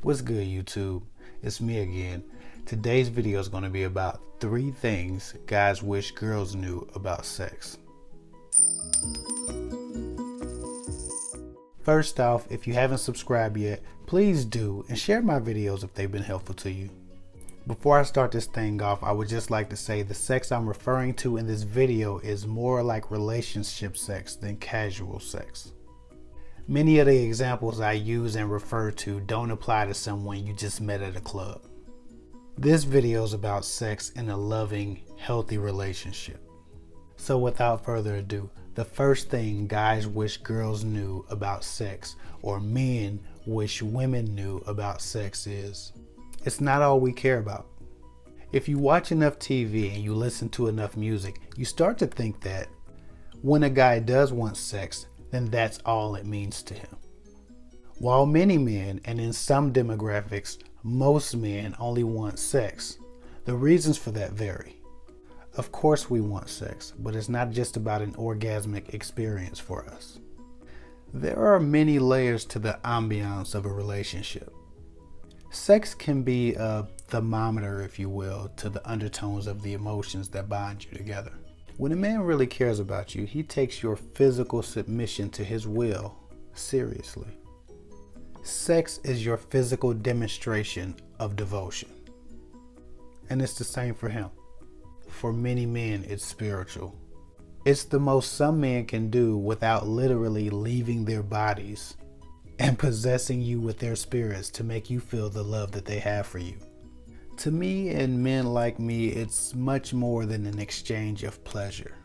What's good, YouTube? It's me again. Today's video is going to be about 3 things guys wish girls knew about sex. First off, if you haven't subscribed yet, please do and share my videos if they've been helpful to you. Before I start this thing off, I would just like to say the sex I'm referring to in this video is more like relationship sex than casual sex. Many of the examples I use and refer to don't apply to someone you just met at a club. This video is about sex in a loving, healthy relationship. So without further ado, the first thing guys wish girls knew about sex, or men wish women knew about sex, is it's not all we care about. If you watch enough TV and you listen to enough music, you start to think that when a guy does want sex, then that's all it means to him. While many men, and in some demographics, most men only want sex, the reasons for that vary. Of course we want sex, but it's not just about an orgasmic experience for us. There are many layers to the ambiance of a relationship. Sex can be a thermometer, if you will, to the undertones of the emotions that bind you together. When a man really cares about you, he takes your physical submission to his will seriously. Sex is your physical demonstration of devotion. And it's the same for him. For many men, it's spiritual. It's the most some men can do without literally leaving their bodies and possessing you with their spirits to make you feel the love that they have for you. To me and men like me, it's much more than an exchange of pleasure.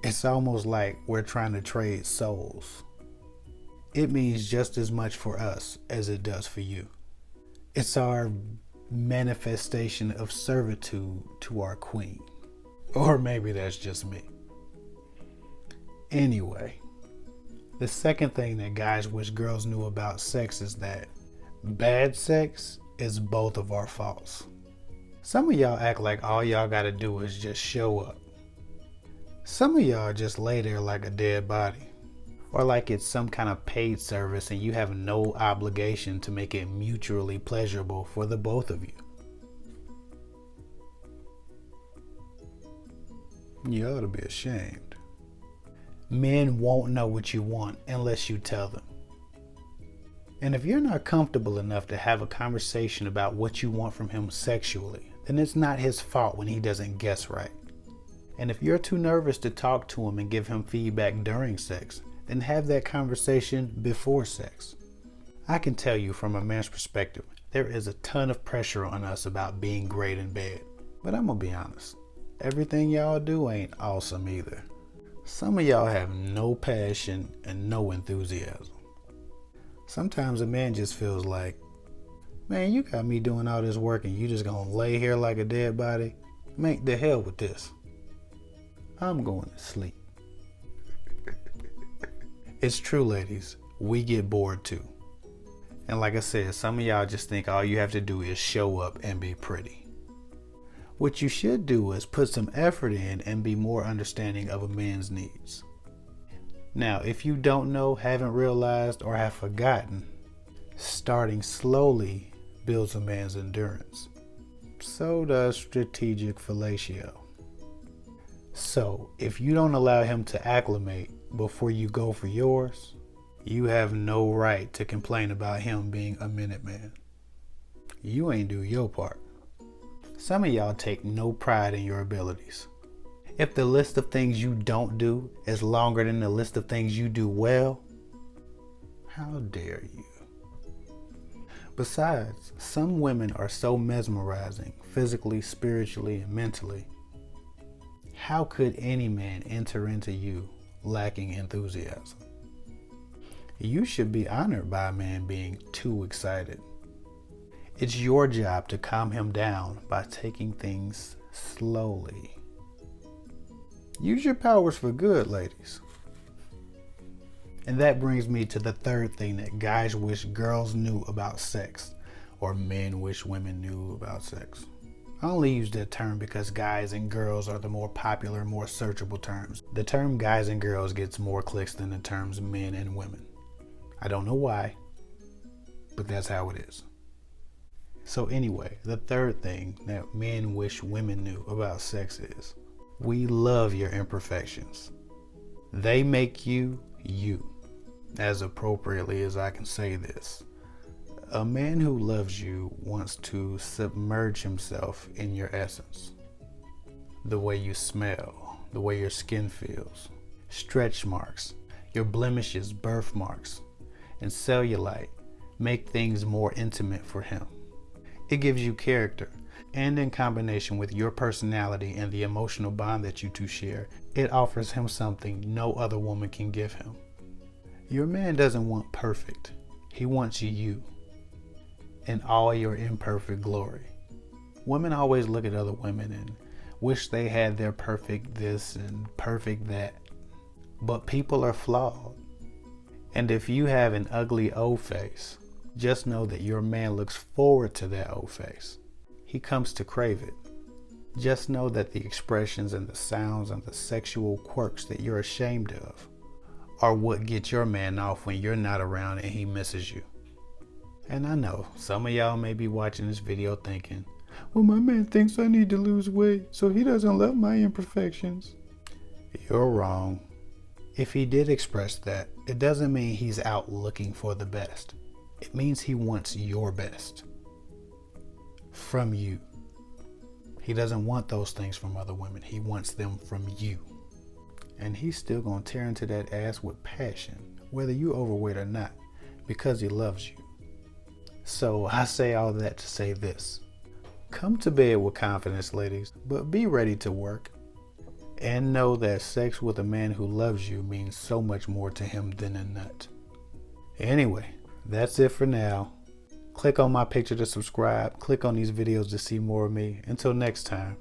It's almost like we're trying to trade souls. It means just as much for us as it does for you. It's our manifestation of servitude to our queen. Or maybe that's just me. Anyway, the second thing that guys wish girls knew about sex is that bad sex is both of our faults. Some of y'all act like all y'all gotta do is just show up. Some of y'all just lay there like a dead body, or like it's some kind of paid service and you have no obligation to make it mutually pleasurable for the both of you. You ought to be ashamed. Men won't know what you want unless you tell them. And if you're not comfortable enough to have a conversation about what you want from him sexually, then it's not his fault when he doesn't guess right. And if you're too nervous to talk to him and give him feedback during sex, then have that conversation before sex. I can tell you from a man's perspective, there is a ton of pressure on us about being great in bed. But I'm gonna be honest, everything y'all do ain't awesome either. Some of y'all have no passion and no enthusiasm. Sometimes a man just feels like, man, you got me doing all this work and you just gonna lay here like a dead body? Make the hell with this. I'm going to sleep. It's true, ladies. We get bored too. And like I said, some of y'all just think all you have to do is show up and be pretty. What you should do is put some effort in and be more understanding of a man's needs. Now, if you don't know, haven't realized, or have forgotten, starting slowly builds a man's endurance. So does strategic fellatio. So, if you don't allow him to acclimate before you go for yours, you have no right to complain about him being a minute man. You ain't do your part. Some of y'all take no pride in your abilities. If the list of things you don't do is longer than the list of things you do well, how dare you? Besides, some women are so mesmerizing, physically, spiritually, and mentally. How could any man enter into you lacking enthusiasm? You should be honored by a man being too excited. It's your job to calm him down by taking things slowly. Use your powers for good, ladies. And that brings me to the third thing that guys wish girls knew about sex, or men wish women knew about sex. I only use that term because guys and girls are the more popular, more searchable terms. The term guys and girls gets more clicks than the terms men and women. I don't know why, but that's how it is. So anyway, the third thing that men wish women knew about sex is, we love your imperfections. They make you, you. As appropriately as I can say this. A man who loves you wants to submerge himself in your essence. The way you smell, the way your skin feels, stretch marks, your blemishes, birthmarks, and cellulite make things more intimate for him. It gives you character, and in combination with your personality and the emotional bond that you two share, it offers him something no other woman can give him. Your man doesn't want perfect. He wants you in all your imperfect glory. Women always look at other women and wish they had their perfect this and perfect that. But people are flawed. And if you have an ugly old face, just know that your man looks forward to that old face. He comes to crave it. Just know that the expressions and the sounds and the sexual quirks that you're ashamed of are what get your man off when you're not around and he misses you. And I know some of y'all may be watching this video thinking, well, my man thinks I need to lose weight, so he doesn't love my imperfections. You're wrong. If he did express that, it doesn't mean he's out looking for the best. It means he wants your best from you. He doesn't want those things from other women. He wants them from you. And he's still gonna tear into that ass with passion, whether you overweight or not, because he loves you. So I say all that to say this. Come to bed with confidence, ladies, but be ready to work. And know that sex with a man who loves you means so much more to him than a nut. Anyway, that's it for now. Click on my picture to subscribe. Click on these videos to see more of me. Until next time.